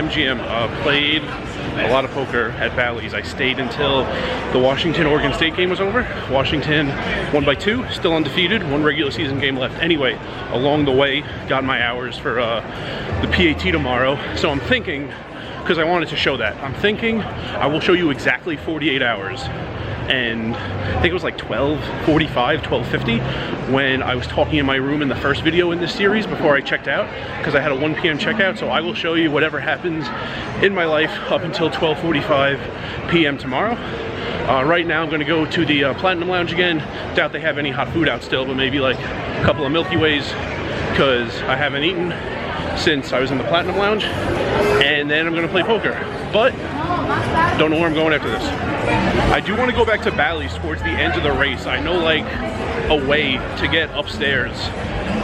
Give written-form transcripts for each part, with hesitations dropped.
MGM, played a lot of poker at Bally's. I stayed until the Washington-Oregon State game was over. Washington won by 2, still undefeated, 1 regular season game left. Anyway, along the way, got my hours for the PAT tomorrow. So I'm thinking, because I wanted to show that, I'm thinking I will show you exactly 48 hours. And I think it was like 12:45, 12:50 when I was talking in my room in the first video in this series before I checked out, because I had a 1 p.m. checkout. So I will show you whatever happens in my life up until 12:45 p.m. tomorrow. Right now I'm going to go to the Platinum Lounge again. Doubt they have any hot food out still, but maybe like a couple of Milky Ways, because I haven't eaten since I was in the Platinum Lounge. And then I'm going to play poker, but don't know where I'm going after this. I do want to go back to Bally's towards the end of the race. I know like a way to get upstairs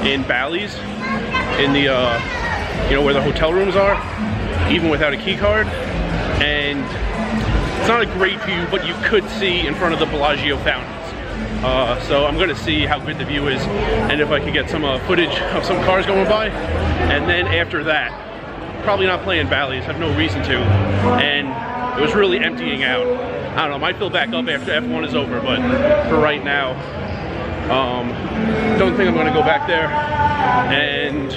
in Bally's, in the you know, where the hotel rooms are, even without a key card. And it's not a great view, but you could see in front of the Bellagio fountains. So I'm gonna see how good the view is and if I could get some footage of some cars going by. And then after that, probably not playing Bally's, have no reason to. And it was really emptying out. I don't know, might fill back up after F1 is over, but for right now, don't think I'm gonna go back there. And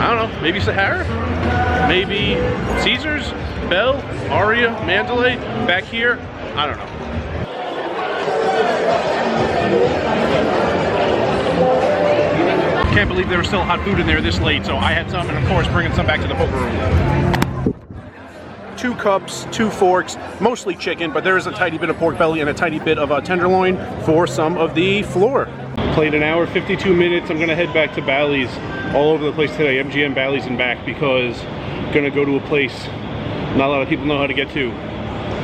I don't know, maybe Sahara? Maybe Caesars? Bell? Aria? Mandalay? Back here? I don't know. Can't believe there was still hot food in there this late, so I had some, and of course bringing some back to the poker room. 2 cups, 2 forks, mostly chicken, but there is a tiny bit of pork belly and a tiny bit of tenderloin for some of the floor. Played an hour, 52 minutes. I'm gonna head back to Bally's, all over the place today, MGM, Bally's, and back, because I'm gonna go to a place not a lot of people know how to get to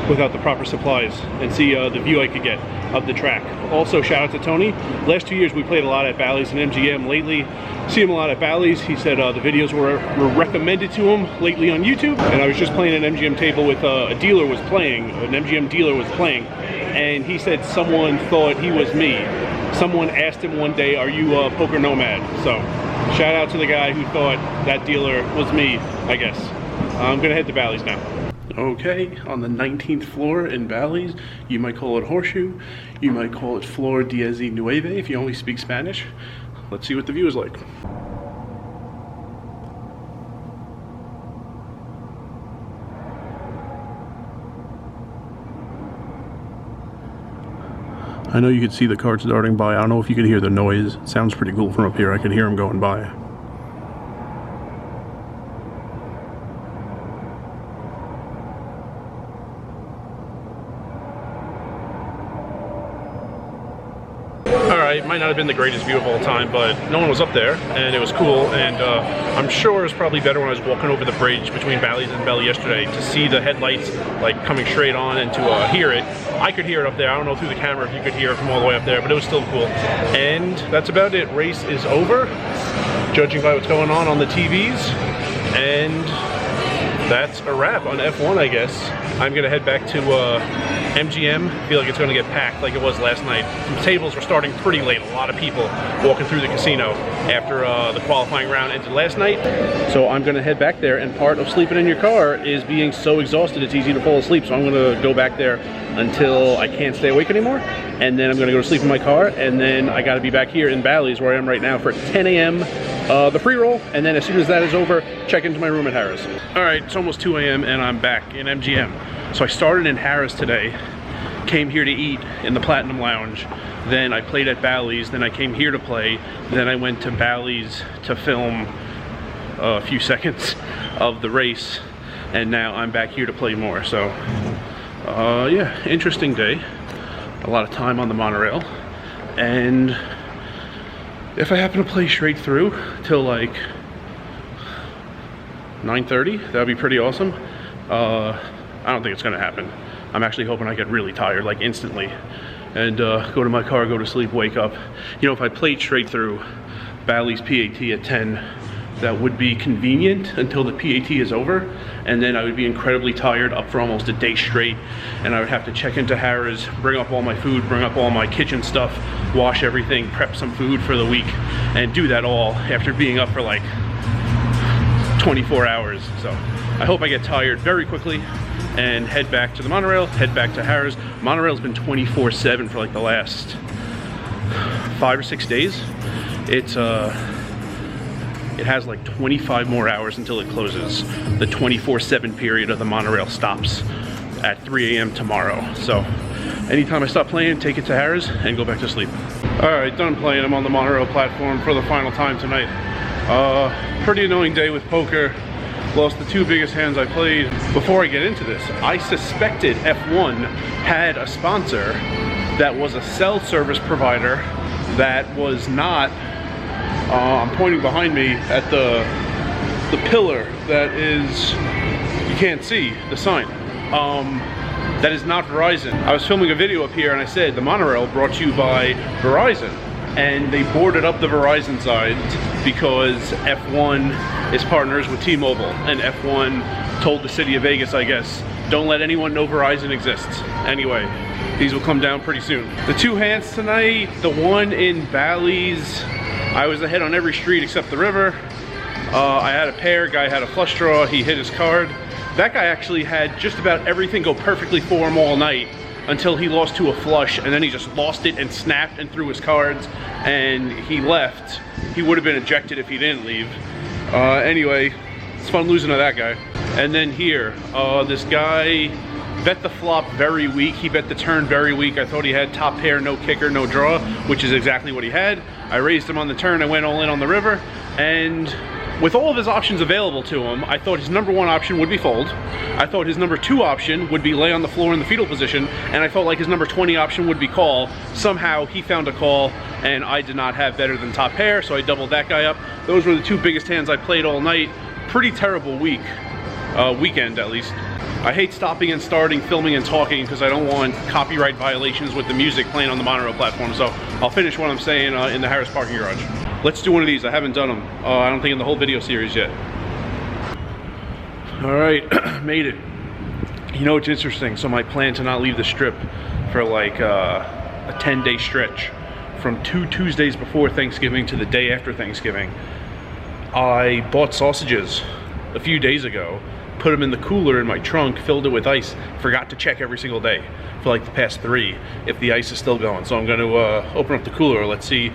without the proper supplies, and see the view I could get of the track. Also, shout out to Tony. Last 2 years we played a lot at Bally's and MGM. Lately, see him a lot at Bally's. He said the videos were recommended to him lately on YouTube. And I was just playing an MGM table with a dealer was playing, an MGM dealer was playing, and he said someone thought he was me. Someone asked him one day, "Are you a poker nomad?" So, shout out to the guy who thought that dealer was me, I guess. I'm gonna head to Bally's now. Okay, on the 19th floor in Bally's. You might call it Horseshoe, you might call it Flor 19 if you only speak Spanish. Let's see what the view is like. I know you could see the carts darting by. I don't know if you could hear the noise. It sounds pretty cool from up here. I could hear them going by. It might not have been the greatest view of all time, but no one was up there, and it was cool. And I'm sure it was probably better when I was walking over the bridge between Bally's and Bell yesterday to see the headlights like coming straight on, and to hear it. I could hear it up there. I don't know through the camera if you could hear it from all the way up there, but it was still cool. And that's about it. Race is over, judging by what's going on the TVs. And that's a wrap on F1, I guess. I'm gonna head back to MGM. I feel like it's gonna get packed like it was last night. The tables were starting pretty late. A lot of people walking through the casino after the qualifying round ended last night. So I'm gonna head back there, and part of sleeping in your car is being so exhausted it's easy to fall asleep. So I'm gonna go back there until I can't stay awake anymore. And then I'm gonna go to sleep in my car, and then I gotta be back here in Bally's where I am right now for 10 a.m. The pre-roll, and then as soon as that is over, check into my room at Harrah's. All right, it's almost 2 a.m. and I'm back in MGM. So I started in Harrah's today, came here to eat in the Platinum Lounge, then I played at Bally's, then I came here to play, then I went to Bally's to film a few seconds of the race, and now I'm back here to play more. So, yeah, interesting day. A lot of time on the monorail, and if I happen to play straight through till like 9:30, that would be pretty awesome. I don't think it's gonna happen. I'm actually hoping I get really tired, like instantly, and go to my car, go to sleep, wake up. You know, if I played straight through Bally's PAT at 10, that would be convenient until the PAT is over, and then I would be incredibly tired, up for almost a day straight, and I would have to check into Harrah's, bring up all my food, bring up all my kitchen stuff, wash everything, prep some food for the week, and do that all after being up for like 24 hours. So I hope I get tired very quickly and head back to the monorail, head back to Harrah's. Monorail's been 24/7 for like the last 5 or 6 days. It has like 25 more hours until it closes. The 24/7 period of the monorail stops at 3 a.m. tomorrow. So anytime I stop playing, take it to Harrah's and go back to sleep. All right, done playing. I'm on the monorail platform for the final time tonight. Pretty annoying day with poker. Lost the 2 biggest hands I played. Before I get into this, I suspected F1 had a sponsor that was a cell service provider that was not, I'm pointing behind me at the pillar that is, you can't see the sign. That is not Verizon. I was filming a video up here and I said the monorail brought to you by Verizon, and they boarded up the Verizon side because F1 is partners with T-Mobile, and F1 told the city of Vegas, I guess, don't let anyone know Verizon exists. Anyway, these will come down pretty soon. The 2 hands tonight, the one in Bally's, I was ahead on every street except the river. I had a pair, guy had a flush draw, he hit his card. That guy actually had just about everything go perfectly for him all night until he lost to a flush, and then he just lost it and snapped and threw his cards, and he left. He would have been ejected if he didn't leave. Anyway, it's fun losing to that guy. And then here, this guy bet the flop very weak. He bet the turn very weak. I thought he had top pair, no kicker, no draw, which is exactly what he had. I raised him on the turn. I went all in on the river, and with all of his options available to him, I thought his number 1 option would be fold. I thought his number 2 option would be lay on the floor in the fetal position, and I felt like his number 20 option would be call. Somehow he found a call, and I did not have better than top pair, so I doubled that guy up. Those were the 2 biggest hands I played all night. Pretty terrible week, weekend at least. I hate stopping and starting, filming and talking because I don't want copyright violations with the music playing on the monorail platform, so I'll finish what I'm saying in the Harrah's parking garage. Let's do one of these. I haven't done them. I don't think in the whole video series yet. All right, made it. You know, it's interesting. So my plan to not leave the strip for like a 10-day stretch from 2 Tuesdays before Thanksgiving to the day after Thanksgiving. I bought sausages a few days ago, put them in the cooler in my trunk, filled it with ice, forgot to check every single day for like the past 3 if the ice is still going. So I'm going to open up the cooler. Let's see.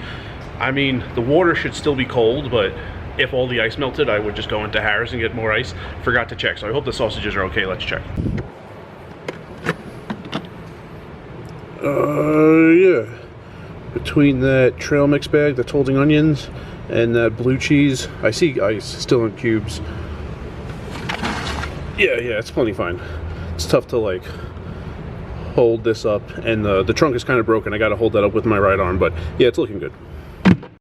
I mean, the water should still be cold, but if all the ice melted, I would just go into Harrah's and get more ice. Forgot to check, so I hope the sausages are okay. Let's check. Yeah. Between that trail mix bag that's holding onions and that blue cheese, I see ice still in cubes. Yeah, it's plenty fine. It's tough to like hold this up, and the trunk is kind of broken. I got to hold that up with my right arm, but yeah, it's looking good.